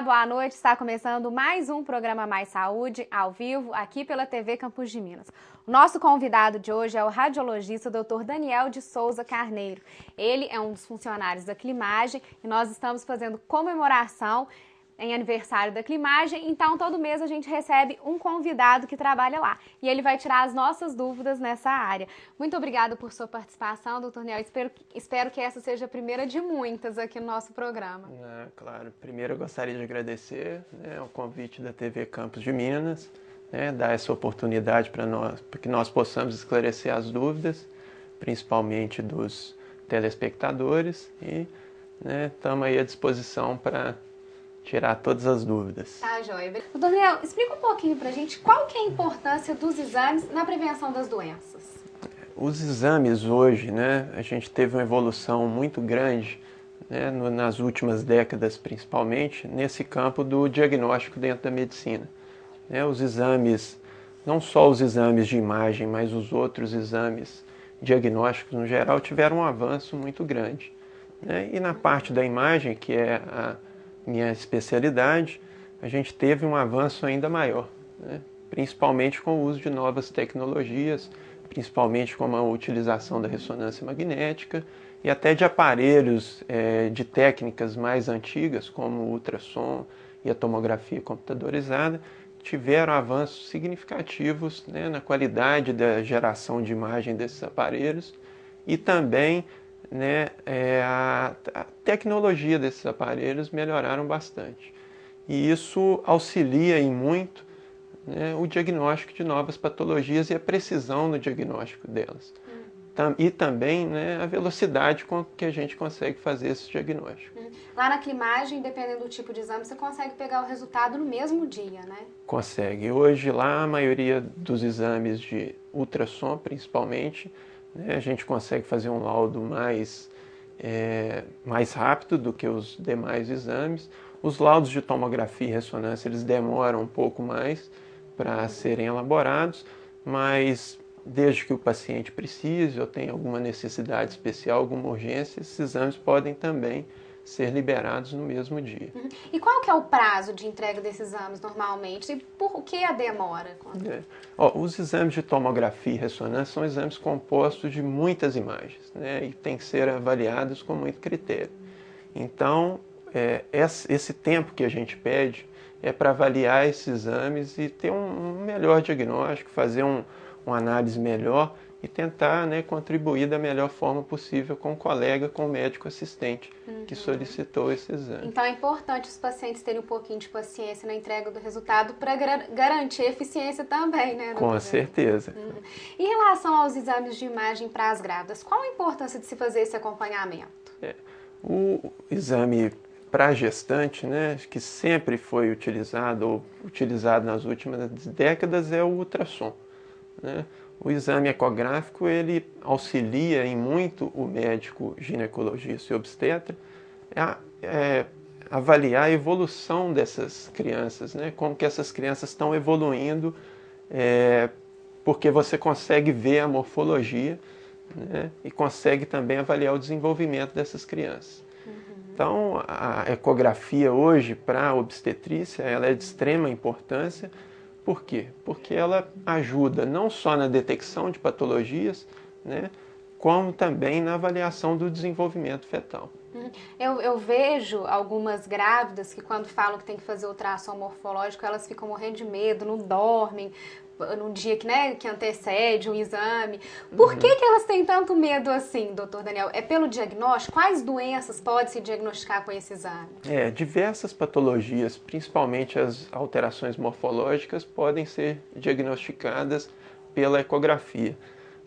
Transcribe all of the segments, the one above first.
Olá, boa noite. Está começando mais um programa Mais Saúde, ao vivo, aqui pela TV Campos de Minas. O nosso convidado de hoje é o radiologista Dr. Daniel de Souza Carneiro. Ele é um dos funcionários da Climagem e nós estamos fazendo comemoração em aniversário da Climagem, então todo mês a gente recebe um convidado que trabalha lá e ele vai tirar as nossas dúvidas nessa área. Muito obrigada por sua participação, doutor Daniel. Espero que essa seja a primeira de muitas aqui no nosso programa. Claro, primeiro eu gostaria de agradecer o convite da TV Campos de Minas, dar essa oportunidade para que nós possamos esclarecer as dúvidas, principalmente dos telespectadores, e estamos aí à disposição para tirar todas as dúvidas. Tá, joia. Doutor Daniel, explica um pouquinho pra gente qual que é a importância dos exames na prevenção das doenças. Os exames hoje, a gente teve uma evolução muito grande, nas últimas décadas principalmente, nesse campo do diagnóstico dentro da medicina. Os exames, não só os exames de imagem, mas os outros exames diagnósticos no geral tiveram um avanço muito grande. E na parte da imagem, que é a minha especialidade, a gente teve um avanço ainda maior, principalmente com o uso de novas tecnologias, principalmente com a utilização da ressonância magnética e até de aparelhos de técnicas mais antigas, como o ultrassom e a tomografia computadorizada, tiveram avanços significativos na qualidade da geração de imagem desses aparelhos e também a tecnologia desses aparelhos melhoraram bastante. E isso auxilia em muito o diagnóstico de novas patologias e a precisão no diagnóstico delas. E também a velocidade com que a gente consegue fazer esse diagnóstico. Lá na Climagem, dependendo do tipo de exame, você consegue pegar o resultado no mesmo dia, né? Consegue. Hoje lá a maioria dos exames de ultrassom, principalmente, a gente consegue fazer um laudo mais rápido do que os demais exames. Os laudos de tomografia e ressonância eles demoram um pouco mais para serem elaborados, mas desde que o paciente precise ou tenha alguma necessidade especial, alguma urgência, esses exames podem também ser liberados no mesmo dia. E qual que é o prazo de entrega desses exames normalmente? E por que a demora? Os exames de tomografia e ressonância são exames compostos de muitas imagens, e tem que ser avaliados com muito critério. Então, esse tempo que a gente pede é para avaliar esses exames e ter um melhor diagnóstico, fazer uma análise melhor e tentar contribuir da melhor forma possível com o colega, com o médico assistente que solicitou esse exame. Então é importante os pacientes terem um pouquinho de paciência na entrega do resultado para garantir a eficiência também, né? Com certeza. Em relação aos exames de imagem para as grávidas, qual a importância de se fazer esse acompanhamento? O exame para a gestante, que sempre foi utilizado ou utilizado nas últimas décadas, é o ultrassom. O exame ecográfico ele auxilia em muito o médico ginecologista e obstetra a avaliar a evolução dessas crianças, como que essas crianças estão evoluindo, porque você consegue ver a morfologia e consegue também avaliar o desenvolvimento dessas crianças. Então, a ecografia hoje para a obstetrícia ela é de extrema importância. Por quê? Porque ela ajuda não só na detecção de patologias, como também na avaliação do desenvolvimento fetal. Eu vejo algumas grávidas que quando falam que tem que fazer ultrassom morfológico, elas ficam morrendo de medo, não dormem no dia que antecede o exame. Por que elas têm tanto medo assim, doutor Daniel? É pelo diagnóstico? Quais doenças pode se diagnosticar com esse exame? Diversas patologias, principalmente as alterações morfológicas, podem ser diagnosticadas pela ecografia.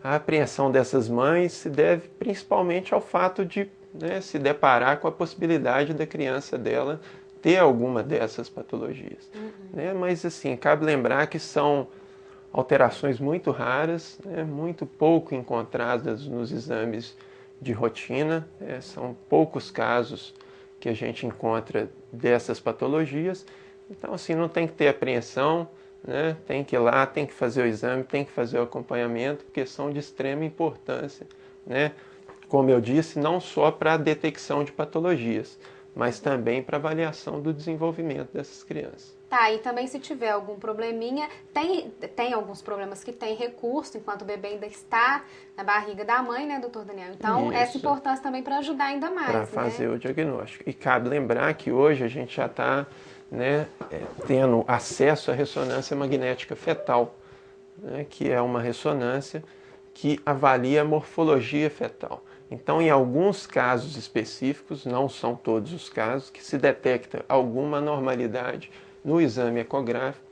A apreensão dessas mães se deve principalmente ao fato de se deparar com a possibilidade da criança dela ter alguma dessas patologias. Mas assim, cabe lembrar que são alterações muito raras, muito pouco encontradas nos exames de rotina, são poucos casos que a gente encontra dessas patologias. Então assim, não tem que ter apreensão, tem que ir lá, tem que fazer o exame, tem que fazer o acompanhamento, porque são de extrema importância, como eu disse, não só para a detecção de patologias, mas também para avaliação do desenvolvimento dessas crianças. Tá, e também se tiver algum probleminha, tem alguns problemas que tem recurso, enquanto o bebê ainda está na barriga da mãe, né, doutor Daniel? Então, Isso. essa importância também para ajudar ainda mais, para fazer o diagnóstico. E cabe lembrar que hoje a gente já está, né, tendo acesso à ressonância magnética fetal, né, que é uma ressonância que avalia a morfologia fetal. Então, em alguns casos específicos, não são todos os casos, que se detecta alguma anormalidade no exame ecográfico,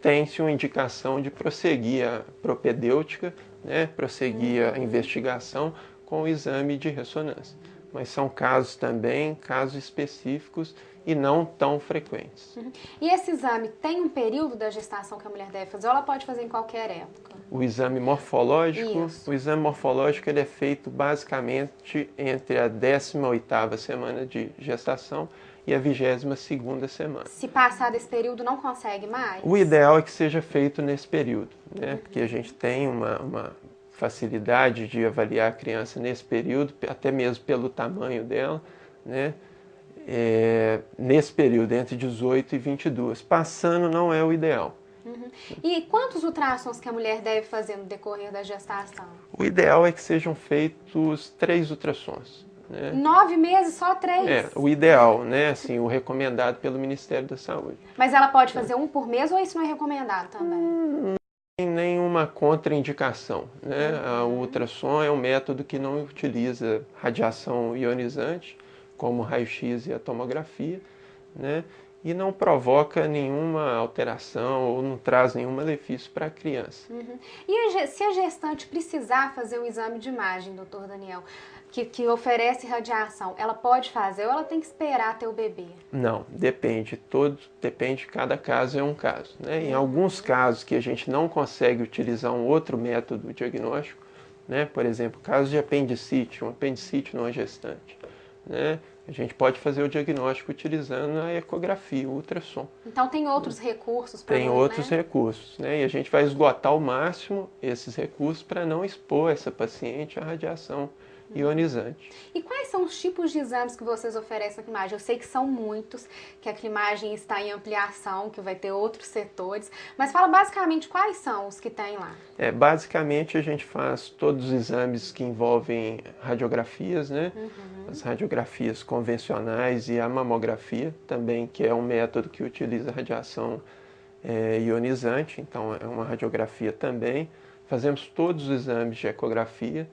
tem-se uma indicação de prosseguir a propedêutica, né, prosseguir a investigação com o exame de ressonância. Mas são casos também, casos específicos e não tão frequentes. E esse exame tem um período da gestação que a mulher deve fazer ou ela pode fazer em qualquer época? O exame morfológico, Isso. o exame morfológico ele é feito basicamente entre a 18ª semana de gestação e a 22ª semana. Se passar desse período, não consegue mais? O ideal é que seja feito nesse período, né? Porque a gente tem uma facilidade de avaliar a criança nesse período, até mesmo pelo tamanho dela, né? Nesse período, entre 18 e 22. Passando não é o ideal. E quantos ultrassons que a mulher deve fazer no decorrer da gestação? O ideal é que sejam feitos 3 ultrassons. Né? 9 meses, só 3? O ideal, né? Assim, o recomendado pelo Ministério da Saúde. Mas ela pode fazer um por mês ou isso não é recomendado também? Não tem nenhuma contraindicação. Né? O ultrassom é um método que não utiliza radiação ionizante, como o raio-x e a tomografia, né? E não provoca nenhuma alteração ou não traz nenhum malefício para a criança. E se a gestante precisar fazer um exame de imagem, doutor Daniel, que oferece radiação, ela pode fazer ou ela tem que esperar ter o bebê? Não, depende. Depende, cada caso é um caso. Né? Em alguns casos que a gente não consegue utilizar um outro método diagnóstico, né? Por exemplo, caso de apendicite, um apendicite numa gestante, né? A gente pode fazer o diagnóstico utilizando a ecografia, o ultrassom. Então tem outros recursos para Tem outros recursos, né? E a gente vai esgotar ao máximo esses recursos para não expor essa paciente à radiação ionizante. E quais são os tipos de exames que vocês oferecem na Climagem? Eu sei que são muitos, que a Climagem está em ampliação, que vai ter outros setores, mas fala basicamente quais são os que tem lá. Basicamente a gente faz todos os exames que envolvem radiografias, né? As radiografias convencionais e a mamografia também, que é um método que utiliza radiação ionizante, então é uma radiografia também. Fazemos todos os exames de ecografia,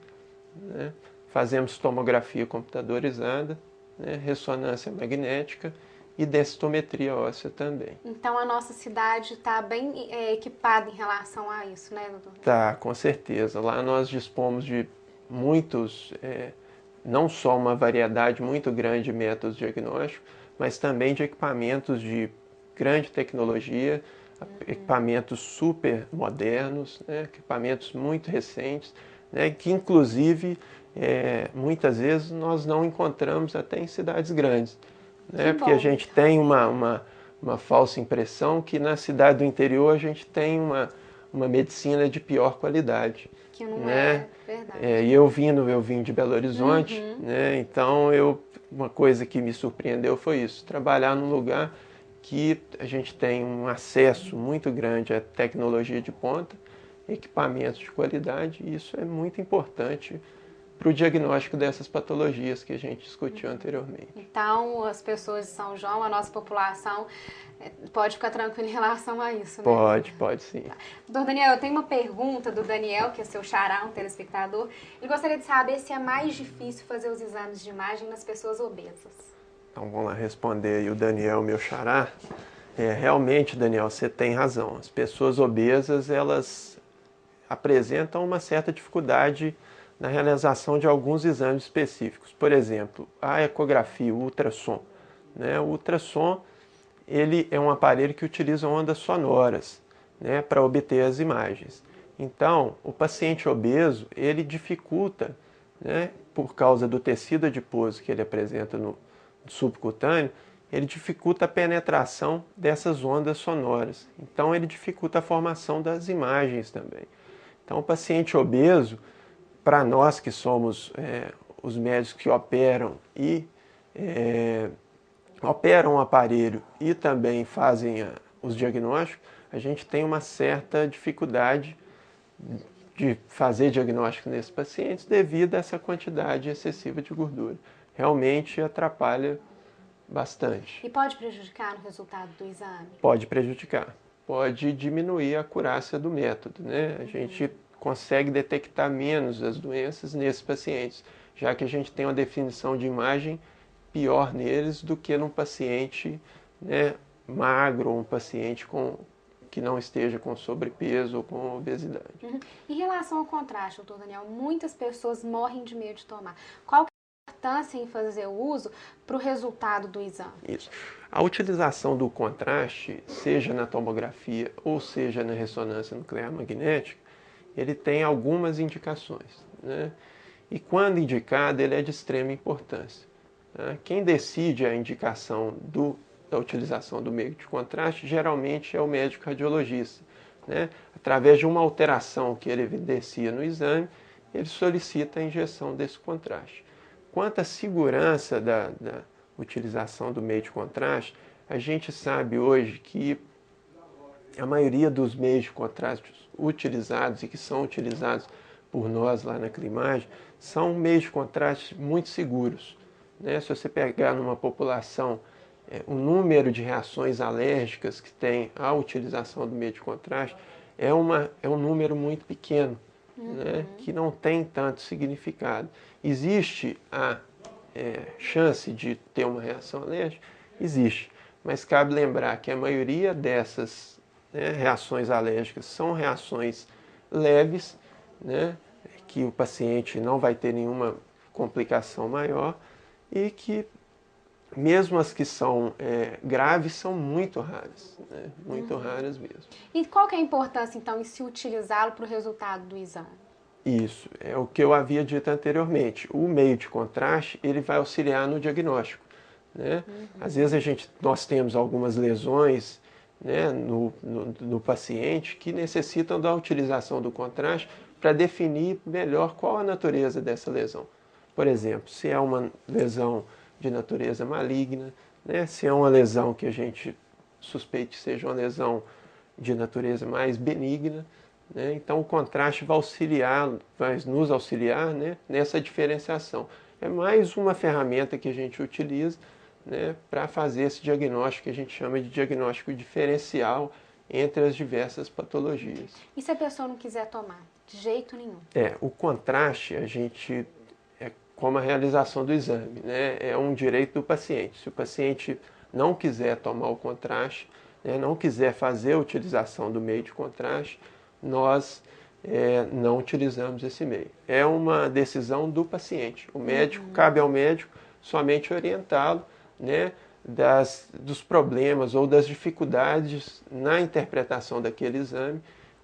né? Fazemos tomografia computadorizada, né? Ressonância magnética e densitometria óssea também. Então a nossa cidade está bem equipada em relação a isso, né, doutor? Tá, com certeza. Lá nós dispomos de muitos, não só uma variedade muito grande de métodos diagnósticos, mas também de equipamentos de grande tecnologia, equipamentos super modernos, né? Equipamentos muito recentes, né? Que inclusive muitas vezes nós não encontramos até em cidades grandes, né? Porque a gente tem uma falsa impressão que na cidade do interior a gente tem uma medicina de pior qualidade. Que não né? É verdade. E eu vim de Belo Horizonte, né? Então uma coisa que me surpreendeu foi isso, trabalhar num lugar que a gente tem um acesso muito grande à tecnologia de ponta, equipamentos de qualidade, e isso é muito importante para o diagnóstico dessas patologias que a gente discutiu anteriormente. Então, as pessoas de São João, a nossa população, pode ficar tranquila em relação a isso, né? Pode sim. Tá. Doutor Daniel, eu tenho uma pergunta do Daniel, que é seu xará, um telespectador. Ele gostaria de saber se é mais difícil fazer os exames de imagem nas pessoas obesas. Então, vamos lá responder aí o Daniel, meu xará. Realmente, Daniel, você tem razão. As pessoas obesas, elas apresentam uma certa dificuldade na realização de alguns exames específicos. Por exemplo, a ecografia, o ultrassom. Né? O ultrassom ele é um aparelho que utiliza ondas sonoras, né, para obter as imagens. Então, o paciente obeso, ele dificulta, né, por causa do tecido adiposo que ele apresenta no subcutâneo, ele dificulta a penetração dessas ondas sonoras. Então, ele dificulta a formação das imagens também. Então, o paciente obeso, para nós que somos os médicos que operam e operam o aparelho e também fazem os diagnósticos, a gente tem uma certa dificuldade de fazer diagnóstico nesses pacientes devido a essa quantidade excessiva de gordura. Realmente atrapalha bastante. E pode prejudicar no resultado do exame? Pode prejudicar, pode diminuir a acurácia do método, né? A gente consegue detectar menos as doenças nesses pacientes, já que a gente tem uma definição de imagem pior neles do que num paciente, né, magro ou um paciente que não esteja com sobrepeso ou com obesidade. Em relação ao contraste, doutor Daniel, muitas pessoas morrem de medo de tomar. Qual que é a importância em fazer o uso para o resultado do exame? Isso. A utilização do contraste, seja na tomografia ou seja na ressonância nuclear magnética, ele tem algumas indicações, né? E quando indicado, ele é de extrema importância. Quem decide a indicação da utilização do meio de contraste geralmente é o médico radiologista, né? Através de uma alteração que ele evidencia no exame, ele solicita a injeção desse contraste. Quanto à segurança da utilização do meio de contraste, a gente sabe hoje que a maioria dos meios de contraste utilizados e que são utilizados por nós lá na Climagem são meios de contraste muito seguros, né? Se você pegar numa população o número de reações alérgicas que tem a utilização do meio de contraste é um número muito pequeno, né? Que não tem tanto significado. Existe a chance de ter uma reação alérgica? Existe, mas cabe lembrar que a maioria dessas, né, reações alérgicas são reações leves, né, que o paciente não vai ter nenhuma complicação maior e que mesmo as que são graves são muito raras, né, muito raras mesmo. E qual que é a importância, então, em se utilizá-lo para o resultado do exame? Isso, é o que eu havia dito anteriormente. O meio de contraste, ele vai auxiliar no diagnóstico, né? Às vezes nós temos algumas lesões, né, no paciente que necessitam da utilização do contraste para definir melhor qual a natureza dessa lesão. Por exemplo, se é uma lesão de natureza maligna, né, se é uma lesão que a gente suspeite seja uma lesão de natureza mais benigna, né? Então o contraste vai nos auxiliar, né, nessa diferenciação. É mais uma ferramenta que a gente utiliza, né, para fazer esse diagnóstico que a gente chama de diagnóstico diferencial entre as diversas patologias. E se a pessoa não quiser tomar? De jeito nenhum. O contraste, é como a realização do exame, né, é um direito do paciente. Se o paciente não quiser tomar o contraste, né, não quiser fazer a utilização do meio de contraste, nós não utilizamos esse meio. É uma decisão do paciente. O médico, cabe ao médico somente orientá-lo, né, dos problemas ou das dificuldades na interpretação daquele exame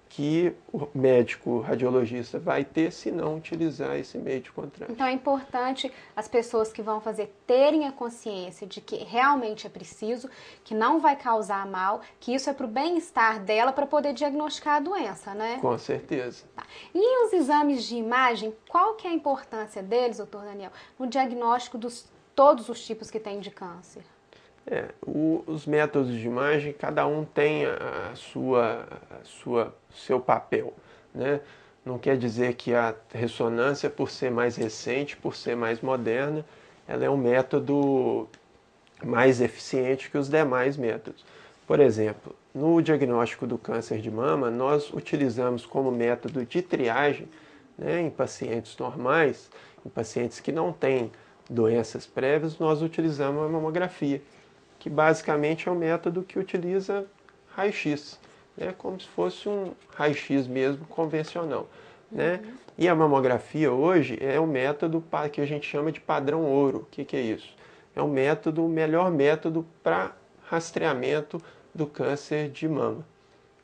que o médico radiologista vai ter se não utilizar esse meio de contraste. Então é importante as pessoas que vão fazer terem a consciência de que realmente é preciso, que não vai causar mal, que isso é para o bem-estar dela para poder diagnosticar a doença, né? Com certeza. Tá. E os exames de imagem, qual que é a importância deles, doutor Daniel, no diagnóstico dos todos os tipos que tem de câncer? Os métodos de imagem, cada um tem seu papel, né? Não quer dizer que a ressonância, por ser mais recente, por ser mais moderna, ela é um método mais eficiente que os demais métodos. Por exemplo, no diagnóstico do câncer de mama, nós utilizamos como método de triagem, né, em pacientes normais, em pacientes que não têm doenças prévias, nós utilizamos a mamografia, que basicamente é um método que utiliza raio-x, né, como se fosse um raio-x mesmo convencional, né? E a mamografia hoje é um método que a gente chama de padrão ouro. O que é isso? É o melhor método para rastreamento do câncer de mama.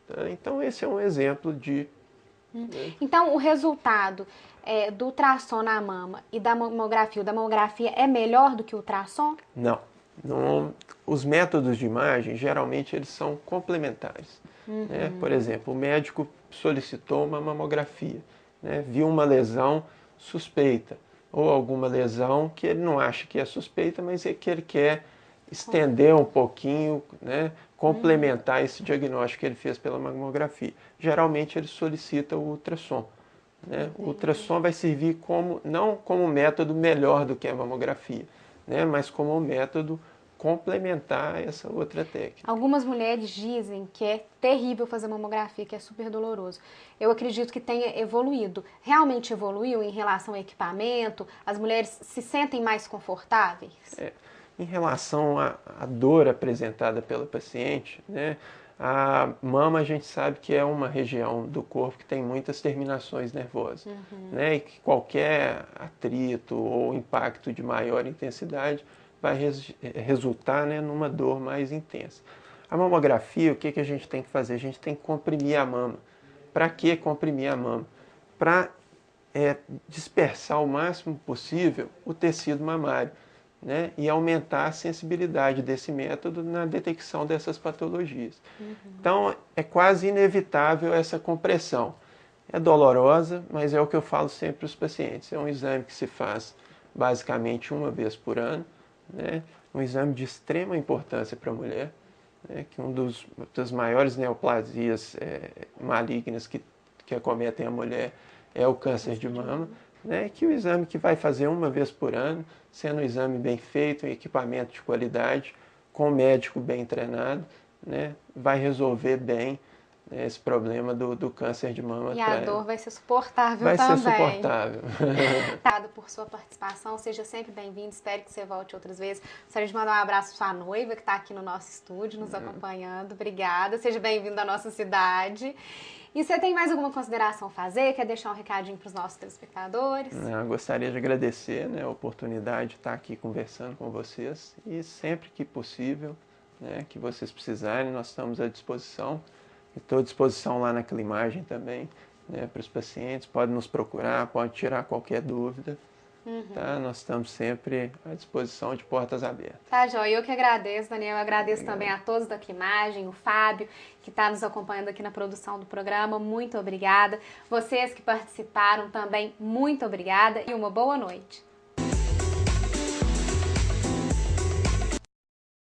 Tá? Então esse é um exemplo de... Então o resultado do ultrassom na mama e da mamografia é melhor do que o ultrassom? Não. Os métodos de imagem, geralmente, eles são complementares. Né? Por exemplo, o médico solicitou uma mamografia, né? Viu uma lesão suspeita, ou alguma lesão que ele não acha que é suspeita, mas é que ele quer estender um pouquinho, né, complementar esse diagnóstico que ele fez pela mamografia. Geralmente ele solicita o ultrassom. Né? O ultrassom vai servir não como método melhor do que a mamografia, né, mas como um método complementar a essa outra técnica. Algumas mulheres dizem que é terrível fazer mamografia, que é super doloroso. Eu acredito que tenha evoluído. Realmente evoluiu em relação ao equipamento? As mulheres se sentem mais confortáveis? Em relação à dor apresentada pela paciente, né, a mama a gente sabe que é uma região do corpo que tem muitas terminações nervosas, né, e que qualquer atrito ou impacto de maior intensidade vai resultar, né, numa dor mais intensa. A mamografia, o que a gente tem que fazer? A gente tem que comprimir a mama. Para que comprimir a mama? Para dispersar o máximo possível o tecido mamário, né, e aumentar a sensibilidade desse método na detecção dessas patologias. Então, é quase inevitável essa compressão. É dolorosa, mas é o que eu falo sempre para os pacientes. É um exame que se faz basicamente uma vez por ano, né, um exame de extrema importância para a mulher, né, que das maiores neoplasias malignas que acometem a mulher é o câncer de mama, né, que o exame que vai fazer uma vez por ano, sendo um exame bem feito, um equipamento de qualidade, com um médico bem treinado, né, vai resolver bem, né, esse problema do câncer de mama. E a dor vai ser suportável também. Vai ser suportável. Obrigada por sua participação, seja sempre bem-vindo, espero que você volte outras vezes. Gostaria de mandar um abraço para sua noiva, que está aqui no nosso estúdio, nos acompanhando. Obrigada, seja bem-vindo à nossa cidade. E você tem mais alguma consideração a fazer? Quer deixar um recadinho para os nossos telespectadores? Eu gostaria de agradecer, né, a oportunidade de estar aqui conversando com vocês e sempre que possível, né, que vocês precisarem, nós estamos à disposição. Estou à disposição lá naquela imagem também, né, para os pacientes. Pode nos procurar, pode tirar qualquer dúvida. Tá? Nós estamos sempre à disposição, de portas abertas. Tá, joia. Eu que agradeço, Daniel. Eu agradeço também a todos da Imagem, o Fábio, que está nos acompanhando aqui na produção do programa. Muito obrigada. Vocês que participaram também, muito obrigada e uma boa noite.